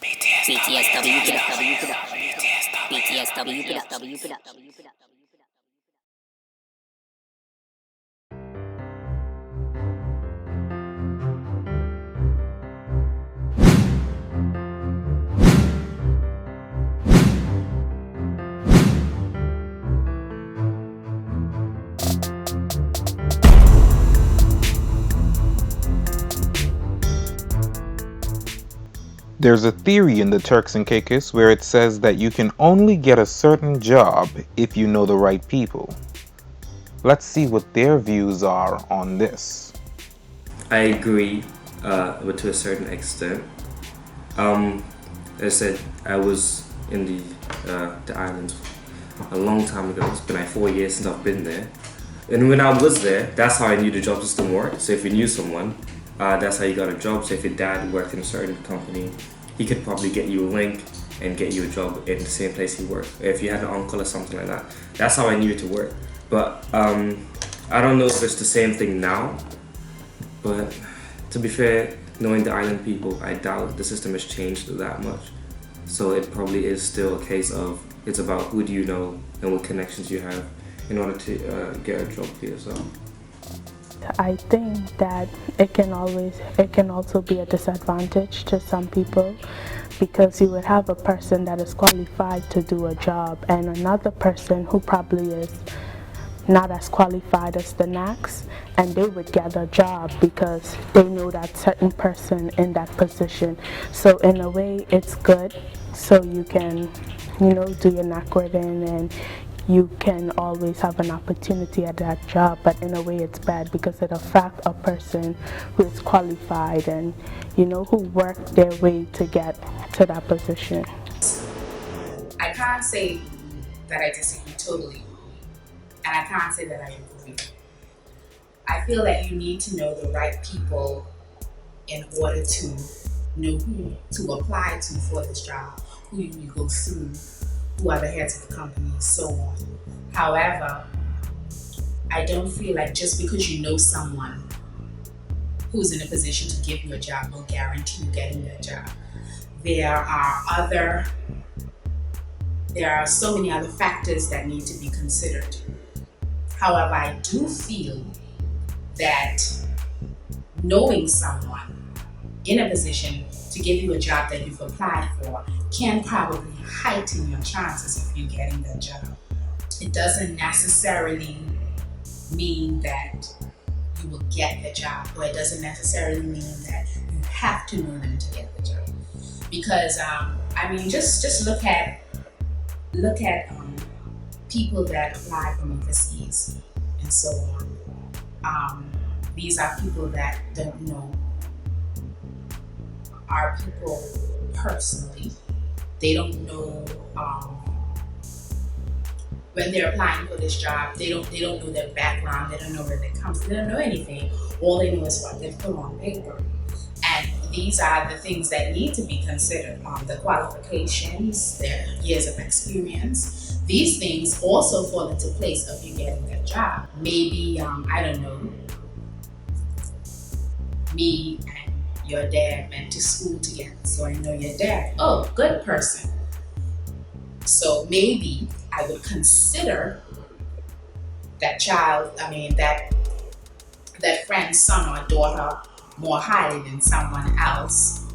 BTSW BTSW. There's a theory in the Turks and Caicos where it says that you can only get a certain job if you know the right people. Let's see what their views are on this. I agree, but to a certain extent. As I said, I was in the islands a long time ago. It's been like 4 years since I've been there. And when I was there, that's how I knew the job system worked. So if you knew someone, that's how you got a job. So if your dad worked in a certain company, he could probably get you a link and get you a job in the same place he worked. If you had an uncle or something like that, that's how I knew it to work. But I don't know if it's the same thing now. But to be fair, knowing the island people, I doubt the system has changed that much. So it probably is still a case of it's about who do you know and what connections you have in order to get a job for yourself. I think that it can also be a disadvantage to some people, because you would have a person that is qualified to do a job and another person who probably is not as qualified as the next, and they would get a job because they know that certain person in that position. So in a way it's good, so you can do your networking and you can always have an opportunity at that job. But in a way it's bad because it affects a person who is qualified and who worked their way to get to that position. I can't say that I disagree totally, and I can't say that I agree. I feel that you need to know the right people in order to know who to apply to for this job, who you go through, who are the heads of the company, and so on. However, I don't feel like just because you know someone who's in a position to give you a job will guarantee you getting that job. There are so many other factors that need to be considered. However, I do feel that knowing someone in a position to give you a job that you've applied for can probably heighten your chances of you getting that job. It doesn't necessarily mean that you will get the job, or it doesn't necessarily mean that you have to know them to get the job. Because just look at people that apply from overseas and so on. These are people that don't know our people personally. They don't know when they're applying for this job. They don't know their background. They don't know where they come from. They don't know anything. All they know is what they've put on paper. And these are the things that need to be considered. The qualifications, their years of experience. These things also fall into place of you getting that job. Maybe, I don't know, me and your dad went to school together, so I know your dad. Oh, good person. So maybe I would consider that that friend's son or daughter more highly than someone else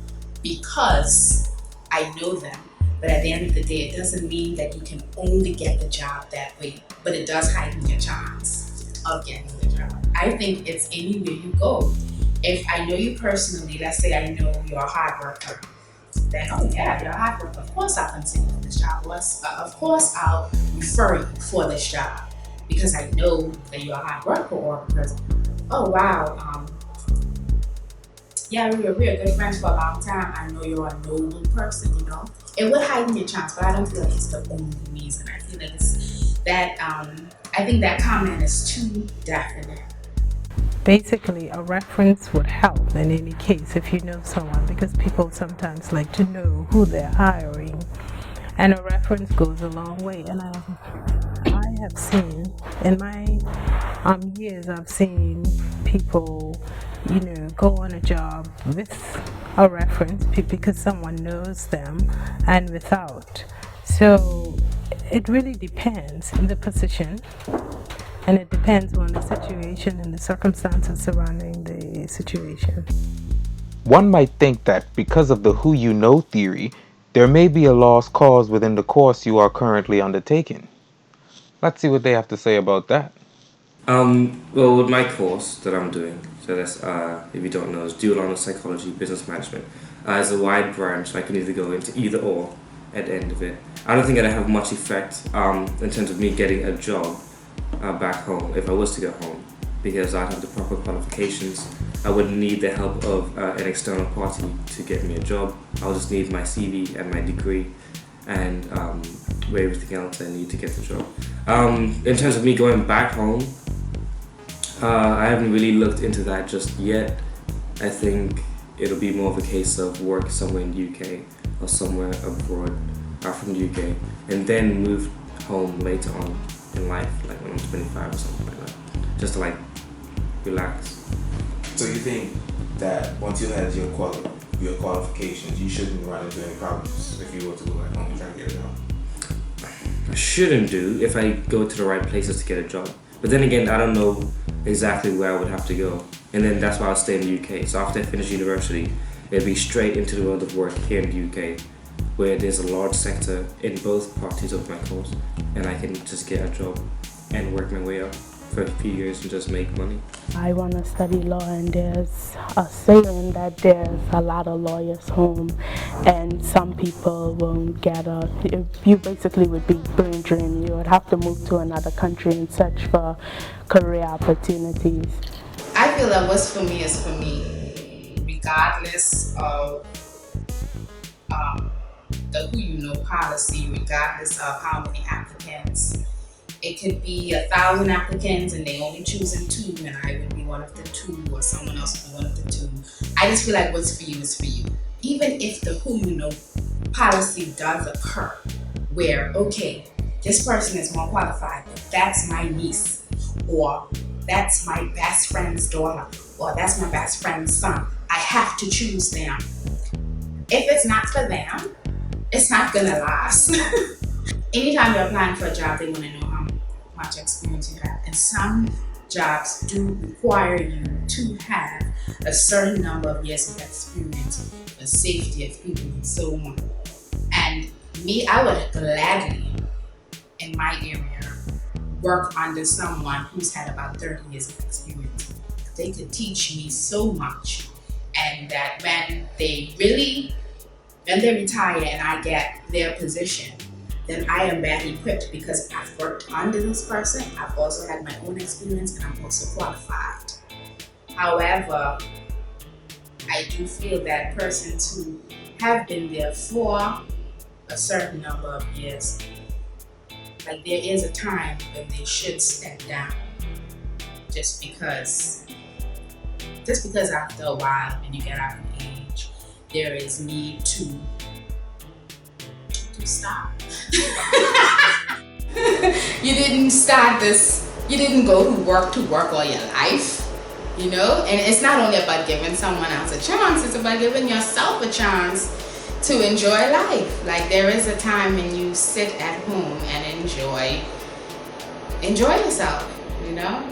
because I know them. But at the end of the day, it doesn't mean that you can only get the job that way, but it does heighten your chance of getting the job. I think it's anywhere you go. If I know you personally, let's say I know you're a hard worker, then oh yeah, you're a hard worker. Of course I'll consider you for this job. Of course I'll refer you for this job because I know that you're a hard worker, or because, oh wow, yeah, we're good friends for a long time. I know you're a noble person, It would heighten your chance, but I don't feel like it's the only reason. I feel like I think that comment is too definite. Basically, a reference would help in any case if you know someone, because people sometimes like to know who they're hiring, and a reference goes a long way. And I have seen in my years, I've seen people, go on a job with a reference because someone knows them and without. So it really depends on the position, and it depends on the situation and the circumstances surrounding the situation. One might think that because of the who you know theory, there may be a lost cause within the course you are currently undertaking. Let's see what they have to say about that. Well, with my course that I'm doing, so that's, if you don't know, is dual honors psychology, business management. It's a wide branch. I can either go into either or at the end of it. I don't think it'll have much effect in terms of me getting a job back home if I was to go home, because I'd have the proper qualifications. I wouldn't need the help of an external party to get me a job. I'll just need my CV and my degree and everything else I need to get the job. In terms of me going back home, I haven't really looked into that just yet. I think it'll be more of a case of work somewhere in the UK or somewhere abroad from the UK, and then move home later on in life, like when I'm 25 or something like that, just to like relax. So you think that once you had your qualifications, you shouldn't run into any problems if you were to go back home and try to get a job? I shouldn't do if I go to the right places to get a job. But then again, I don't know exactly where I would have to go. And then that's why I'll stay in the UK. So after I finish university, it'll be straight into the world of work here in the UK, where there's a large sector in both parties of my course. And I can just get a job and work my way up for a few years and just make money. I want to study law, and there's a saying that there's a lot of lawyers home, and some people won't get you basically would be brain drained. You would have to move to another country and search for career opportunities. I feel that what's for me is for me, regardless of the who you know policy, regardless of how many applicants. It could be 1,000 applicants and they only choosing 2, and I would be one of the 2, or someone else would be one of the 2. I just feel like what's for you is for you. Even if the who you know policy does occur, where, okay, this person is more qualified, but that's my niece, or that's my best friend's daughter, or that's my best friend's son. I have to choose them. If it's not for them, it's not gonna last. Anytime you're applying for a job, they want to know how much experience you have. And some jobs do require you to have a certain number of years of experience, the safety of people, and so on. And me, I would gladly, in my area, work under someone who's had about 30 years of experience. They could teach me so much, and that when they retire and I get their position, then I am badly equipped because I've worked under this person, I've also had my own experience, and I'm also qualified. However, I do feel that persons who have been there for a certain number of years, like there is a time when they should step down, just because after a while, when you get out of age, there is need to stop. You didn't start this, you didn't go to work all your life, you know? And it's not only about giving someone else a chance, it's about giving yourself a chance to enjoy life. Like there is a time when you sit at home and enjoy yourself, you know?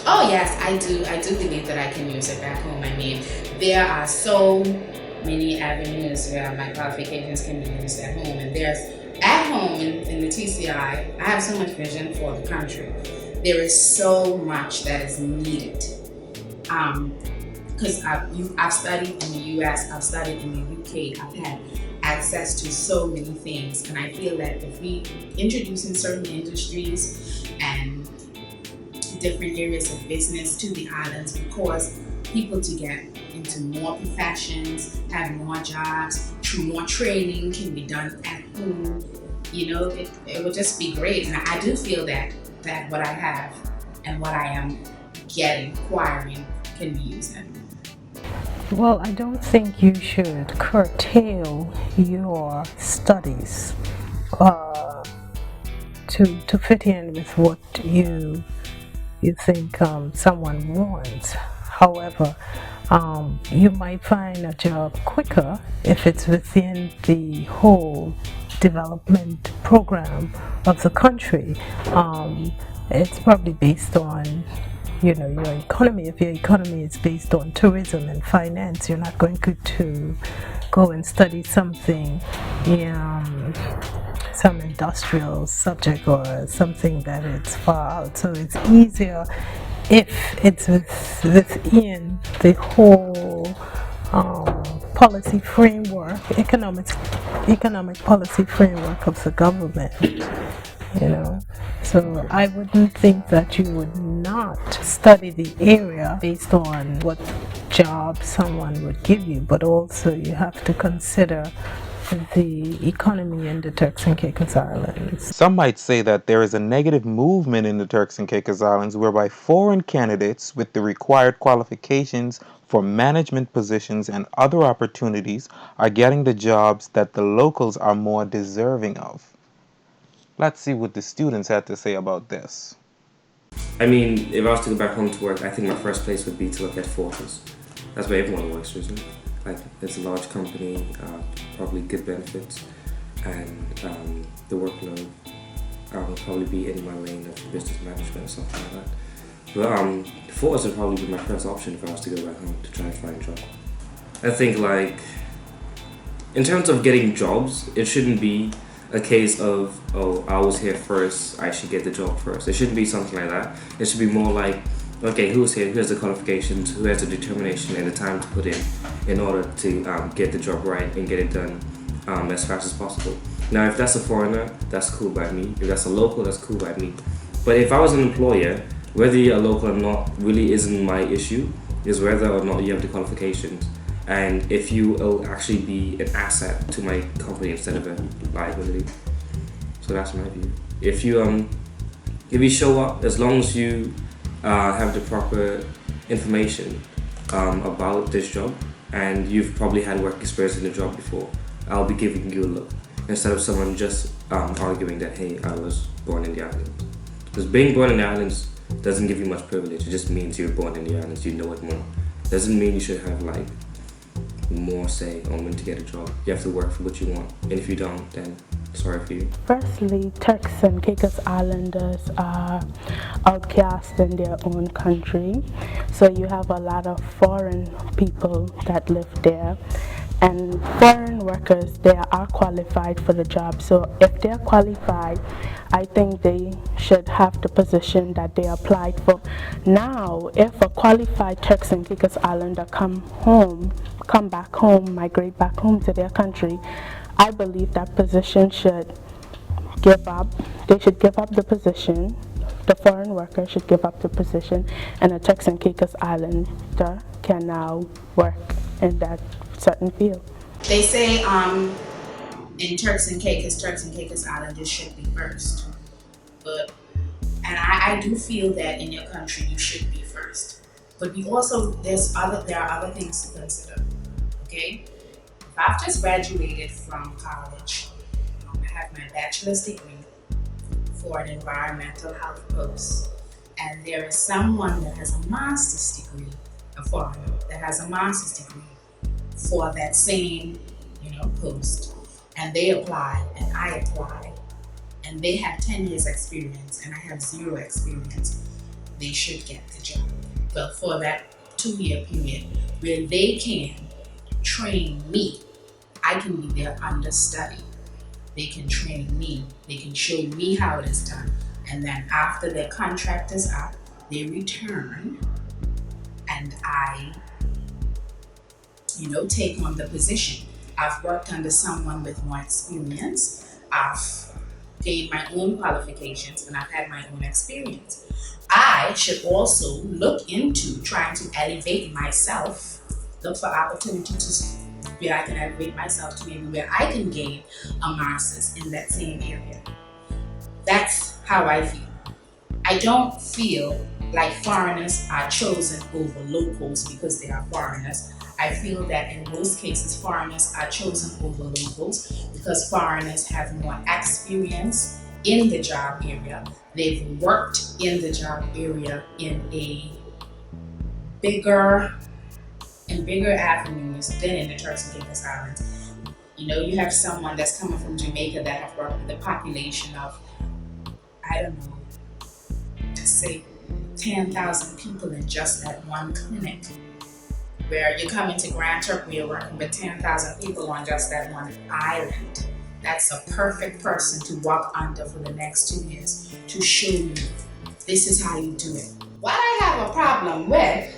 Oh yes, I do believe that I can use it back home. I mean, there are so many avenues where my qualifications can be used at home, and there's at home in the TCI, I have so much vision for the country. There is so much that is needed. Because I've studied in the US, I've studied in the UK, I've had access to so many things, and I feel that if we introduce in certain industries and different areas of business to the islands, we cause people to get into more professions, have more jobs, more training can be done at home. You know, it would just be great. And I do feel that what I have and what I am acquiring can be used at home. Well, I don't think you should curtail your studies to fit in with what you think someone wants. However, You might find a job quicker if it's within the whole development program of the country. It's probably based on your economy. If your economy is based on tourism and finance, you're not going to go and study something, some industrial subject or something that is far out. So it's easier if it's within the whole policy framework, economic policy framework of the government. So I wouldn't think that you would not study the area based on what job someone would give you, but also you have to consider the economy in the Turks and Caicos Islands. Some might say that there is a negative movement in the Turks and Caicos Islands whereby foreign candidates with the required qualifications for management positions and other opportunities are getting the jobs that the locals are more deserving of. Let's see what the students had to say about this. I mean, if I was to go back home to work, I think my first place would be to look at Fortress. That's where everyone works, isn't it? Like, it's a large company, probably good benefits, and the workload will probably be in my lane of business management or something like that. But Fortress would probably be my first option if I was to go back home to try and find a job. I think, like, in terms of getting jobs, it shouldn't be a case of, oh, I was here first, I should get the job first. It shouldn't be something like that. It should be more like, okay, who's here, who has the qualifications, who has the determination and the time to put in order to get the job right and get it done as fast as possible. Now, if that's a foreigner, that's cool by me. If that's a local, that's cool by me. But if I was an employer, whether you're a local or not really isn't my issue. Is whether or not you have the qualifications. And if you will actually be an asset to my company instead of a liability. So that's my view. If you show up, as long as you have the proper information about this job, and you've probably had work experience in the job before, I'll be giving you a look instead of someone just arguing that, hey, I was born in the islands. Because being born in the islands doesn't give you much privilege. It just means you're born in the islands, you know it more. Doesn't mean you should have like more say on when to get a job. You have to work for what you want, and if you don't, then sorry for you. Firstly, Turks and Caicos Islanders are outcast in their own country, so you have a lot of foreign people that live there, and foreign workers, they are qualified for the job. So if they're qualified, I think they should have the position that they applied for. Now, if a qualified Turks and Caicos Islander come back home, migrate back home to their country, I believe that position should give up. They should give up the position. The foreign worker should give up the position, and a Turks and Caicos Islander can now work in that certain field. They say in Turks and Caicos Islanders should be first. And I do feel that in your country you should be first. But there are other things to consider. Okay? If I've just graduated from college, I have my bachelor's degree for an environmental health post, and there is someone that has a master's degree, a foreigner that has a master's degree for that same, post, and they apply and I apply, and they have 10 years experience and I have 0 experience, they should get the job. But for that 2-year period where they can train me, I can be their understudy. They can train me, they can show me how it is done, and then after their contract is up, they return and I take on the position. I've worked under someone with more experience. I've gained my own qualifications and I've had my own experience. I should also look into trying to elevate myself, look for opportunities where I can elevate myself to maybe where I can gain a master's in that same area. That's how I feel. I don't feel like foreigners are chosen over locals because they are foreigners. I feel that in most cases, foreigners are chosen over locals because foreigners have more experience in the job area. They've worked in the job area in a bigger and bigger avenues than in the Turks and Caicos Islands. You know, you have someone that's coming from Jamaica that have worked with a population of, I don't know, let's say 10,000 people in just that one clinic. Where you come into Grand Turk, where you're working with 10,000 people on just that one island. That's a perfect person to walk under for the next 2 years to show you this is how you do it. What I have a problem with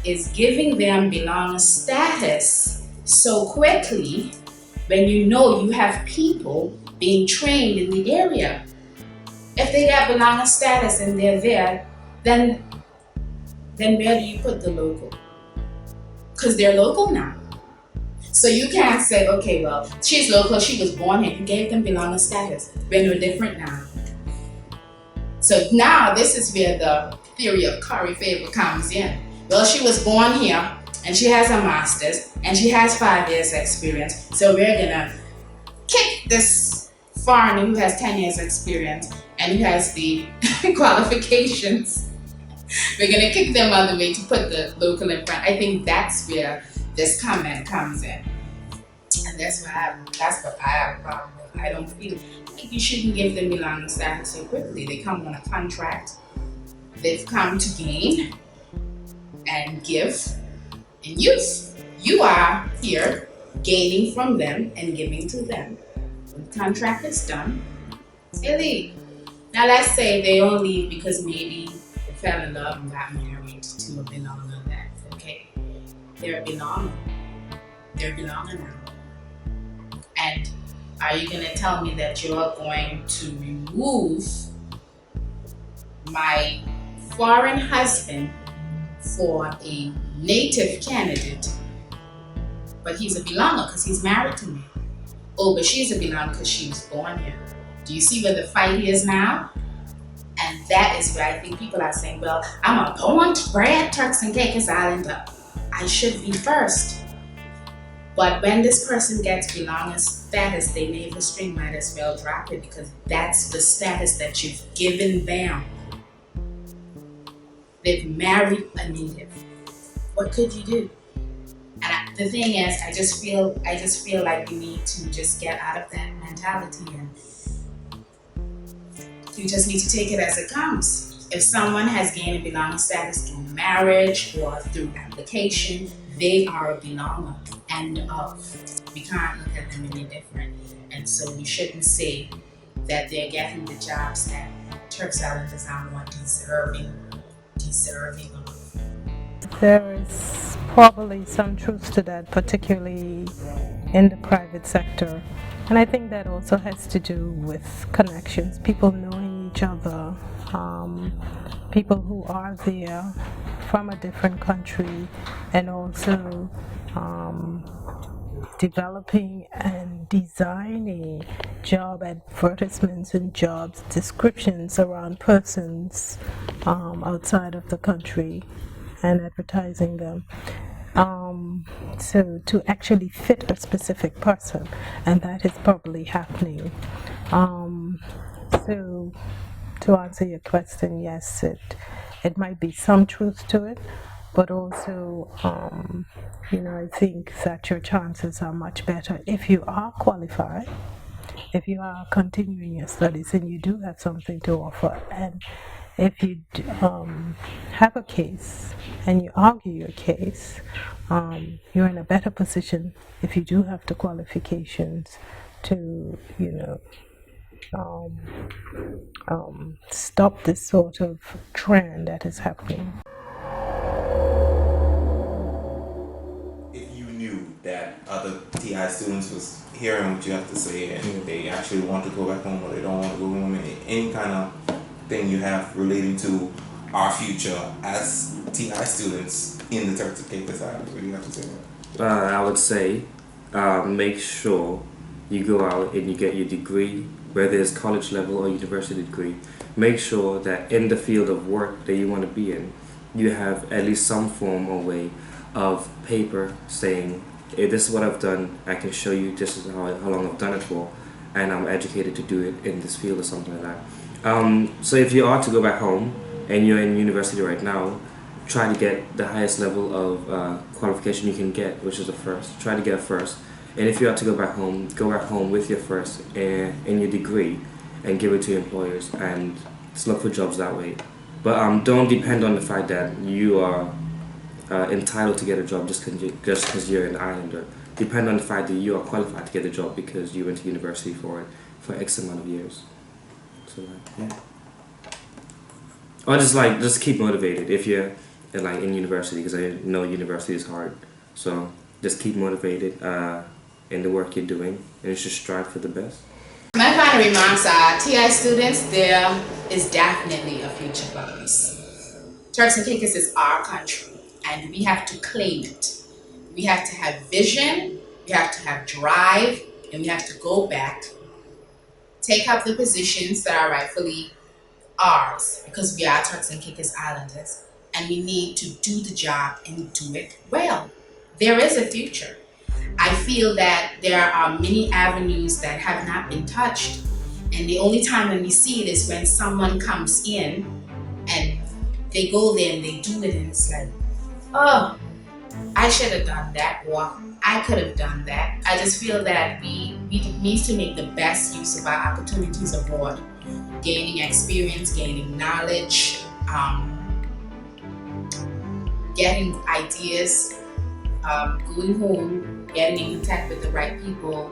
is giving them belong status so quickly when you know you have people being trained in the area. If they got belong status and they're there, then where do you put the local? Because they're local now. So you can't say, okay, well, she's local, she was born here. You gave them belonging status. We're no different now. So now this is where the theory of curry favor comes in. Well, she was born here and she has a master's and she has 5 years experience. So we're gonna kick this foreigner who has 10 years experience and who has the qualifications. We're gonna kick them out of the way to put the local in front. I think that's where this comment comes in, and that's what I have a problem with. I don't feel like you shouldn't give them belonging status so quickly. They come on a contract. They've come to gain and give and use. You are here gaining from them and giving to them. When the contract is done, they leave. Now let's say they don't leave because maybe fell in love and got married to a belonger. That's okay. They're a belonger. They're a belonger now. And are you going to tell me that you're going to remove my foreign husband for a native candidate, but he's a belonger because he's married to me? Oh, but she's a belonger because she was born here. Do you see where the fight is now? And that is where I think people are saying, well, I'm a born-bred Turks and Caicos Islander. I should be first. But when this person gets belonging status, they name the string might as well drop it because that's the status that you've given them. They've married a native. What could you do? And the thing is, I just feel like we need to just get out of that mentality and you just need to take it as it comes. If someone has gained a belonging status through marriage or through application, they are a belonger. End of. We can't look at them any different. And so we shouldn't say that they're getting the jobs that Turks Islanders are more deserving of. There is probably some truth to that, particularly in the private sector. And I think that also has to do with connections, people knowing each other, people who are there from a different country, and also developing and designing job advertisements and job descriptions around persons outside of the country and advertising them. So to actually fit a specific person, and that is probably happening. So to answer your question, yes, it might be some truth to it, but also, I think that your chances are much better if you are qualified, if you are continuing your studies and you do have something to offer, and if you have a case and you argue your case, you're in a better position if you do have the qualifications to, stop this sort of trend that is happening. If you knew that other TI students was hearing what you have to say and they actually want to go back home or they don't want to go home, any kind of thing you have relating to our future as TI students in the Turks and Caicos Islands, what do you have to say about that? I would say make sure you go out and you get your degree, whether it's college level or university degree. Make sure that in the field of work that you want to be in, you have at least some form or way of paper saying, hey, this is what I've done, I can show you this is how long I've done it for, and I'm educated to do it in this field or something like that. So if you are to go back home and you're in university right now, try to get the highest level of qualification you can get, which is a first. Try to get a first. And if you have to go back home with your first and your degree and give it to employers and just look for jobs that way. But don't depend on the fact that you are entitled to get a job just because you're an islander. Depend on the fact that you are qualified to get a job because you went to university for it for X amount of years. So yeah. Or just keep motivated if you're in university, because I know university is hard. So just keep motivated in the work you're doing, and you should strive for the best. My final remarks are, TI students, there is definitely a future for us. Turks and Caicos is our country, and we have to claim it. We have to have vision, we have to have drive, and we have to go back, take up the positions that are rightfully ours, because we are Turks and Caicos Islanders, and we need to do the job and do it well. There is a future. I feel that there are many avenues that have not been touched, and the only time when we see it is when someone comes in and they go there and they do it, and it's like, oh, I should have done that, or I could have done that. I just feel that we need to make the best use of our opportunities abroad, gaining experience, gaining knowledge, getting ideas, going home, getting in contact with the right people,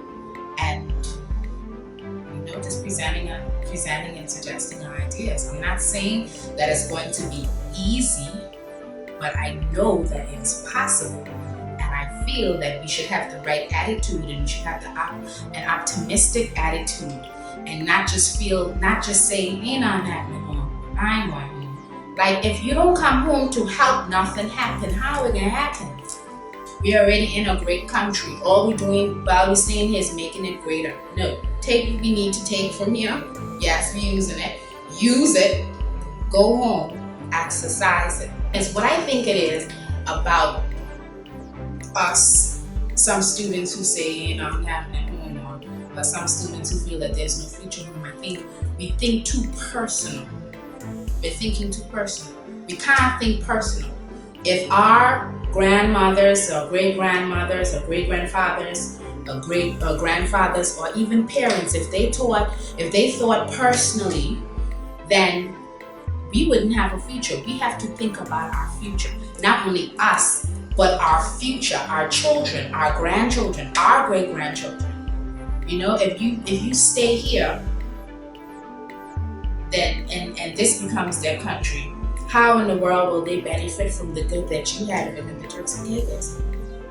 and just presenting and suggesting our ideas. I'm not saying that it's going to be easy, but I know that it's possible, and I feel that we should have the right attitude, and we should have an optimistic attitude, and not just say, ain't nothing happening home, I ain't going home. Like, if you don't come home to help nothing happen, how it gonna happen? We're already in a great country. All we're doing while we're staying here is making it greater. No, take what we need to take from here. Yes, we're using it. Use it. Go home. Exercise it. It's what I think it is about us, some students who say, I'm having it home, or some students who feel that there's no future home. I think we think too personal. We're thinking too personal. We can't think personal. If our grandmothers or great-grandmothers or great-grandfathers or great-grandfathers or even parents, if they thought personally, then we wouldn't have a future. We have to think about our future. Not only us, but our future, our children, our grandchildren, our great-grandchildren. If you stay here, then and this becomes their country, how in the world will they benefit from the good that you had in the Turks and Caicos?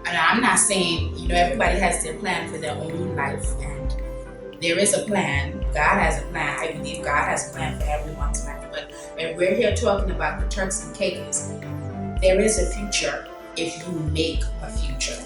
And I'm not saying, everybody has their plan for their own life, and there is a plan. God has a plan. I believe God has a plan for everyone's life. But when we're here talking about the Turks and Caicos, there is a future if you make a future.